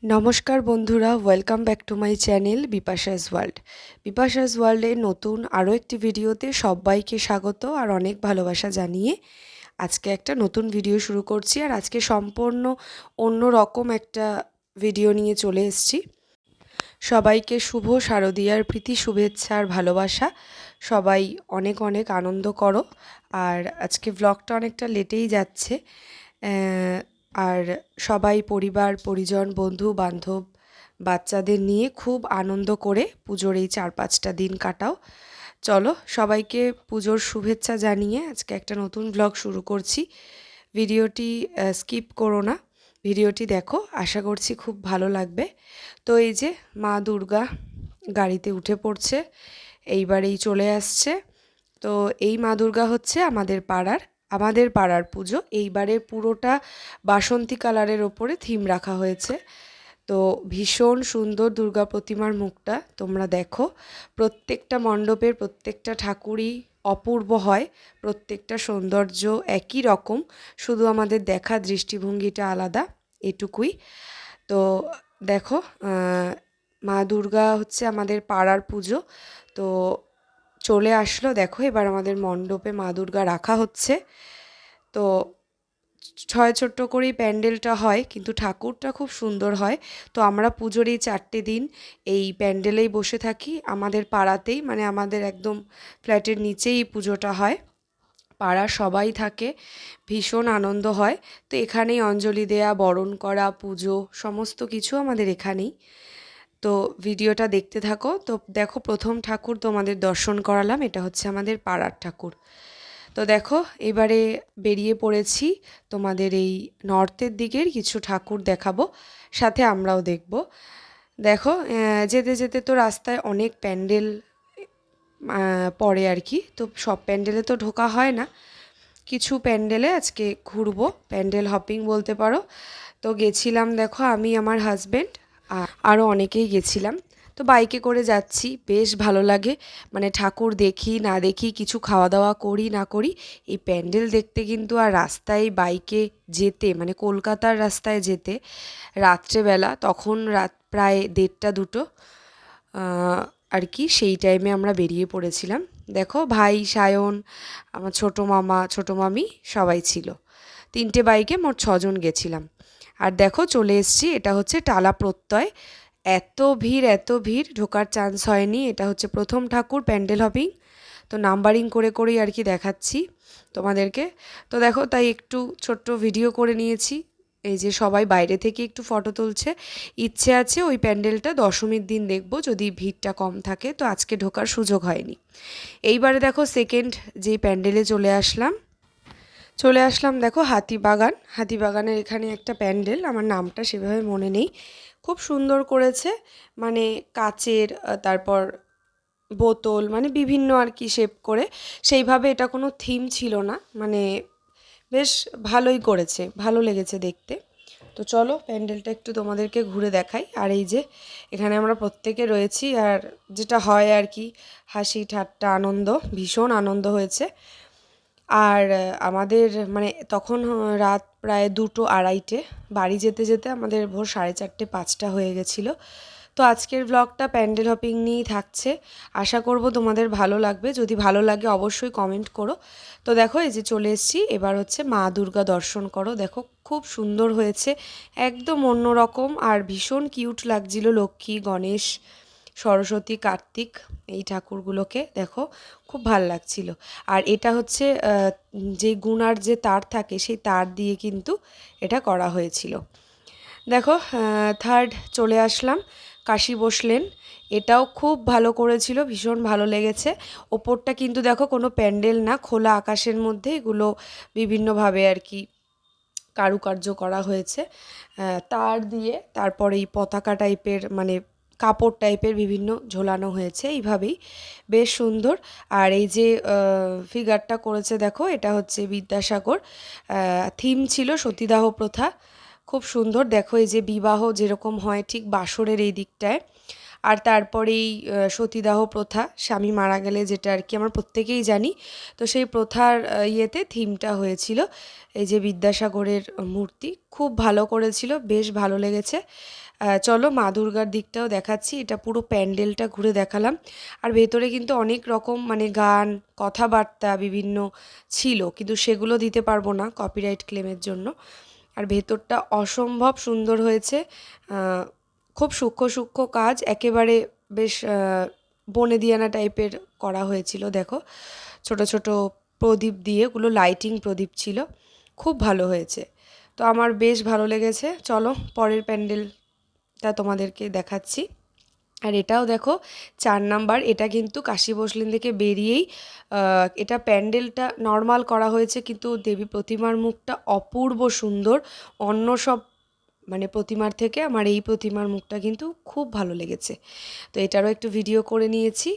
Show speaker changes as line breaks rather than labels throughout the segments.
নমস্কার বন্ধুরা, welcome back to my channel Bipasha's world. Bipasha's ওয়ার্ল্ডের নতুন আরও একটি ভিডিওতে সবাইকে স্বাগত আর অনেক ভালোবাসা জানিয়ে আজকে একটা নতুন ভিডিও শুরু করছি। আর আজকে সম্পূর্ণ অন্য রকম একটা ভিডিও নিয়ে চলে এসেছি। সবাইকে শুভ শারদীয়ার প্রীতি শুভেচ্ছা আর ভালোবাসা। সবাই অনেক অনেক আনন্দ করো। আর আজকে ব্লগটা অনেকটা লেটেই যাচ্ছে, আর সবাই পরিবার পরিজন বন্ধু বান্ধব বাচ্চাদের নিয়ে খুব আনন্দ করে পুজোর এই 4-5টা দিন কাটাও। চলো সবাইকে পুজোর শুভেচ্ছা জানিয়ে আজকে একটা নতুন ব্লগ শুরু করছি। ভিডিওটি স্কিপ করো না, ভিডিওটি দেখো, আশা করছি খুব ভালো লাগবে। তো এই যে মা দুর্গা গাড়িতে উঠে পড়ছে, এইবারেই চলে আসছে। তো এই মা দুর্গা হচ্ছে আমাদের পাড়ার পুজো। এইবারে পুরোটা বাসন্তী কালারের ওপরে থিম রাখা হয়েছে। তো ভীষণ সুন্দর দুর্গা প্রতিমার মুখটা তোমরা দেখো। প্রত্যেকটা মণ্ডপের প্রত্যেকটা ঠাকুরই অপূর্ব হয়, প্রত্যেকটা সৌন্দর্য একই রকম, শুধু আমাদের দেখা দৃষ্টিভঙ্গিটা আলাদা, এটুকুই। তো দেখো, মা দুর্গা হচ্ছে আমাদের পাড়ার পুজো। তো চলে আসলো, দেখো এবার আমাদের মণ্ডপে মা দুর্গা রাখা হচ্ছে। তো ছোট্ট করেই প্যান্ডেলটা হয়, কিন্তু ঠাকুরটা খুব সুন্দর হয়। তো আমরা পুজোর এই 4টে দিন এই প্যান্ডেলেই বসে থাকি, আমাদের পাড়াতেই, মানে আমাদের একদম ফ্ল্যাটের নিচেই পুজোটা হয়। পাড়ার সবাই থাকে, ভীষণ আনন্দ হয়। তো এখানেই অঞ্জলি দেয়া, বরণ করা, পুজো সমস্ত কিছু আমাদের এখানেই। তো ভিডিওটা দেখতে থাকো। তো দেখো, প্রথম ঠাকুর তোমাদের দর্শন করালাম, এটা হচ্ছে আমাদের পাড়ার ঠাকুর। তো দেখো এবারে বেরিয়ে পড়েছি, তোমাদের এই নর্থের দিকের কিছু ঠাকুর দেখাবো, সাথে আমরাও দেখব। দেখো যেতে যেতে তো রাস্তায় অনেক প্যান্ডেল পড়ে আর কি। তো সব প্যান্ডেলে তো ঢোকা হয় না, কিছু প্যান্ডেলে আজকে ঘুরবো, প্যান্ডেল হপিং বলতে পারো। তো গেছিলাম, দেখো আমি আমার হাজব্যান্ড আরও অনেকেই গেছিলাম। তো বাইকে করে যাচ্ছি, বেশ ভালো লাগে, মানে ঠাকুর দেখি না দেখি, কিছু খাওয়া দাওয়া করি না করি, এই প্যান্ডেল দেখতে কিন্তু। আর রাস্তায় বাইকে যেতে, মানে কলকাতার রাস্তায় যেতে রাত্রেবেলা, তখন রাত প্রায় 1:30-2 আর কি, সেই টাইমে আমরা বেরিয়ে পড়েছিলাম। দেখো ভাই, সায়ন, আমার ছোটো মামা, ছোটো মামি সবাই ছিল। 3টে বাইকে মোট 6জন গেছিলাম। আর দেখো চলে এসেছি, এটা হচ্ছে টালা প্রত্যয়। এত ভিড়, ঢোকার চান্স হয়নি। এটা হচ্ছে প্রথম ঠাকুর প্যান্ডেল হপিং। তো নাম্বারিং করে করেই আর কি দেখাচ্ছি তোমাদেরকে। তো দেখো, তাই একটু ছোট্ট ভিডিও করে নিয়েছি। এই যে সবাই বাইরে থেকে একটু ফটো তুলছে। ইচ্ছে আছে ওই প্যান্ডেলটা দশমীর দিন দেখব, যদি ভিড়টা কম থাকে। তো আজকে ঢোকার সুযোগ হয়নি। এইবারে দেখো সেকেন্ড যেই প্যান্ডেলে চলে আসলাম, দেখো হাতিবাগানের এখানে একটা প্যান্ডেল, আমার নামটা সেভাবে মনে নেই। খুব সুন্দর করেছে, মানে কাচের, তারপর বোতল, মানে বিভিন্ন আর কি শেপ করে। সেইভাবে এটা কোনো থিম ছিল না, মানে বেশ ভালোই করেছে, ভালো লেগেছে দেখতে। তো চলো প্যান্ডেলটা একটু তোমাদেরকে ঘুরে দেখাই। আর এই যে এখানে আমরা প্রত্যেকে রয়েছি, আর যেটা হয় আর কি, হাসি ঠাট্টা আনন্দ, ভীষণ আনন্দ হয়েছে। আর আমাদের মানে তখন রাত প্রায় 2-2:30, বাড়ি যেতে যেতে আমাদের ভোর 4:30-5টা হয়ে গেছিলো। তো আজকের ব্লগটা প্যান্ডেল হপিং নিয়েই থাকছে, আশা করব তোমাদের ভালো লাগবে। যদি ভালো লাগে অবশ্যই কমেন্ট করো। তো দেখো এই যে চলে এসেছি, এবার হচ্ছে মা দুর্গা দর্শন করো। দেখো খুব সুন্দর হয়েছে, একদম অন্যরকম, আর ভীষণ কিউট লাগছিল লক্ষ্মী, গণেশ, সরস্বতী, কার্তিক, এই ঠাকুরগুলোকে দেখো খুব ভাল লাগছিল। আর এটা হচ্ছে যে গুণার যে তার থাকে, সেই তার দিয়ে কিন্তু এটা করা হয়েছিল। দেখো থার্ড চলে আসলাম, কাশী বসলেন, এটাও খুব ভালো করেছিল, ভীষণ ভালো লেগেছে। ওপরটা কিন্তু দেখো কোনো প্যান্ডেল না, খোলা আকাশের মধ্যে এগুলো বিভিন্নভাবে আর কি কারুকার্য করা হয়েছে তার দিয়ে। তারপর এই পতাকা টাইপের, মানে কাপড় টাইপের বিভিন্ন ঝোলানো হয়েছে, এইভাবেই বেশ সুন্দর। আর এই যে ফিগারটা করেছে দেখো, এটা হচ্ছে বিদ্যাসাগর, থিম ছিল সতীদাহ প্রথা, খুব সুন্দর। দেখো এই যে বিবাহ যেরকম হয় ঠিক বাসরের এই দিকটায়, আর তারপরেই সতীদাহ প্রথা, স্বামী মারা গেলে যেটা আর কি আমরা প্রত্যেকেই জানি। তো সেই প্রথার ইয়েতে থিমটা হয়েছিল। এই যে বিদ্যাসাগরের মূর্তি খুব ভালো করেছিল, বেশ ভালো লেগেছে। চলো মা দুর্গার দিকটাও দেখাচ্ছি। এটা পুরো প্যান্ডেলটা ঘুরে দেখালাম। আর ভেতরে কিন্তু অনেক রকম মানে গান, কথাবার্তা বিভিন্ন ছিল, কিন্তু সেগুলো দিতে পারবো না কপিরাইট ক্লেমের জন্য। আর ভেতরটা অসম্ভব সুন্দর হয়েছে, খুব সূক্ষ্ম সূক্ষ্ম কাজ, একেবারে বেশ বনেদিয়ানা টাইপের করা হয়েছিল। দেখো ছোট ছোট প্রদীপ দিয়ে, ওগুলো লাইটিং প্রদীপ ছিল, খুব ভালো হয়েছে। তো আমার বেশ ভালো লেগেছে। চলো পরের প্যান্ডেলটা তোমাদেরকে দেখাচ্ছি। আর এটাও দেখো 4 নাম্বার। এটা কিন্তু কাশী বসলেন থেকে বেরিয়েই এটা প্যান্ডেলটা নর্মাল করা হয়েছে, কিন্তু দেবী প্রতিমার মুখটা অপূর্ব সুন্দর। অন্য সব মানে প্রতিমার থেকে আমার এই প্রতিমার মুখটা কিন্তু খুব ভালো লেগেছে। তো এটারও একটু ভিডিও করে নিয়েছি।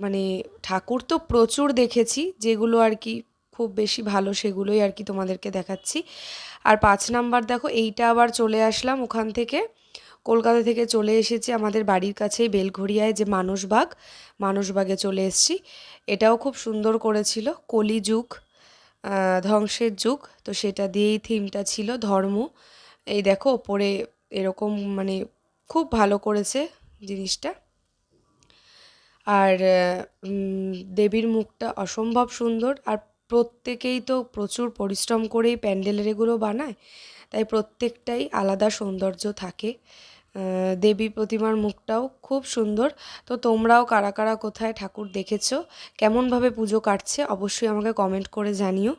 মানে ঠাকুর তো প্রচুর দেখেছি, যেগুলো আর কি খুব বেশি ভালো সেগুলোই আর কি তোমাদেরকে দেখাচ্ছি। আর 5 নাম্বার দেখো, এইটা আবার চলে আসলাম ওখান থেকে, কলকাতা থেকে চলে এসেছি আমাদের বাড়ির কাছেই বেলঘড়িয়ায় যে মানসবাগে চলে এসেছি। এটাও খুব সুন্দর করেছিল, কলিযুগ, ধ্বংসের যুগ, তো সেটা দিয়েই থিমটা ছিল ধর্ম। এই দেখো ওপরে এরকম মানে খুব ভালো করেছে জিনিসটা। আর দেবীর মুখটা অসম্ভব সুন্দর। আর প্রত্যেকেই তো প্রচুর পরিশ্রম করেই প্যান্ডেলের এগুলো বানায়, তাই প্রত্যেকটাই আলাদা সৌন্দর্য থাকে। দেবী প্রতিমার মুখটাও খুব সুন্দর। তো তোমরাও কারা কারা কোথায় ঠাকুর দেখেছো, কেমনভাবে পুজো কাটছে, অবশ্যই আমাকে কমেন্ট করে জানিও।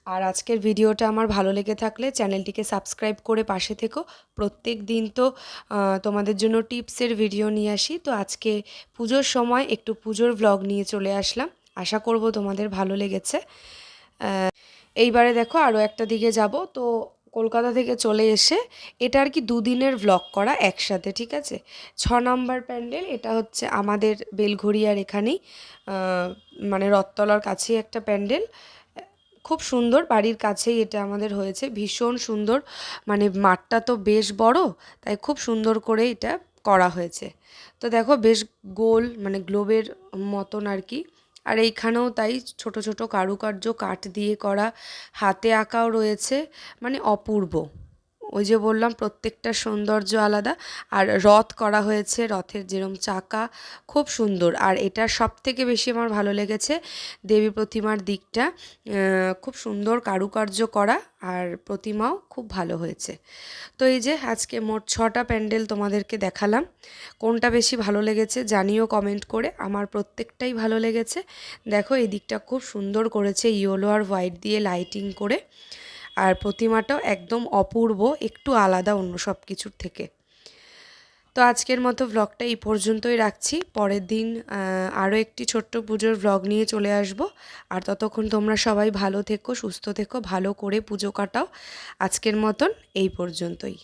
আর আজকের ভিডিওটা আমার ভালো লেগে থাকলে চ্যানেলটিকে সাবস্ক্রাইব করে পাশে থেকো। প্রত্যেক দিন তো তোমাদের জন্য টিপসের ভিডিও নিয়ে আসি, তো আজকে পুজোর সময় একটু পুজোর ভ্লগ নিয়ে চলে আসলাম। আশা করব তোমাদের ভালো লেগেছে। এইবারে দেখো আরও একটা দিকে যাব, তো কলকাতা থেকে চলে এসে এটা আর কি 2 দিনের ভ্লগ করা একসাথে, ঠিক আছে। 6 নাম্বার প্যান্ডেল, এটা হচ্ছে আমাদের বেলঘড়িয়ার এখানেই, মানে রথতলার কাছেই একটা প্যান্ডেল, খুব সুন্দর, বাড়ির কাছেই এটা আমাদের হয়েছে, ভীষণ সুন্দর। মানে মাঠটা তো বেশ বড়, তাই খুব সুন্দর করে এটা করা হয়েছে। তো দেখো বেশ গোল মানে গ্লোবের মতন আর কি। আর এইখানেও তাই ছোট ছোট কারুকার্য কাঠ দিয়ে করা, হাতে আঁকাও রয়েছে, মানে অপূর্ব। ওই যে বললাম প্রত্যেকটা সৌন্দর্য আলাদা। আর রথ করা হয়েছে, রথের যেরকম চাকা, খুব সুন্দর। আর এটা সবথেকে বেশি আমার ভালো লেগেছে দেবী প্রতিমার দিকটা, খুব সুন্দর কারুকার্য করা, আর প্রতিমাও খুব ভালো হয়েছে। তো এই যে আজকে মোট 6টা প্যান্ডেল তোমাদেরকে দেখালাম। কোনটা বেশি ভালো লেগেছে জানিও কমেন্ট করে। আমার প্রত্যেকটাই ভালো লেগেছে। দেখো এই দিকটা খুব সুন্দর করেছে, ইয়েলো আর হোয়াইট দিয়ে লাইটিং করে। আর প্রতিমাটাও একদম অপূর্ব, একটু আলাদা অন্য সব কিছুর থেকে। তো আজকের মতো ভ্লগটা এই পর্যন্তই রাখছি। পরের দিন আরও একটি ছোট্ট পুজোর ভ্লগ নিয়ে চলে আসব। আর ততক্ষণ তোমরা সবাই ভালো থেকো, সুস্থ থেকো, ভালো করে পুজো কাটাও। আজকের মতন এই পর্যন্তই।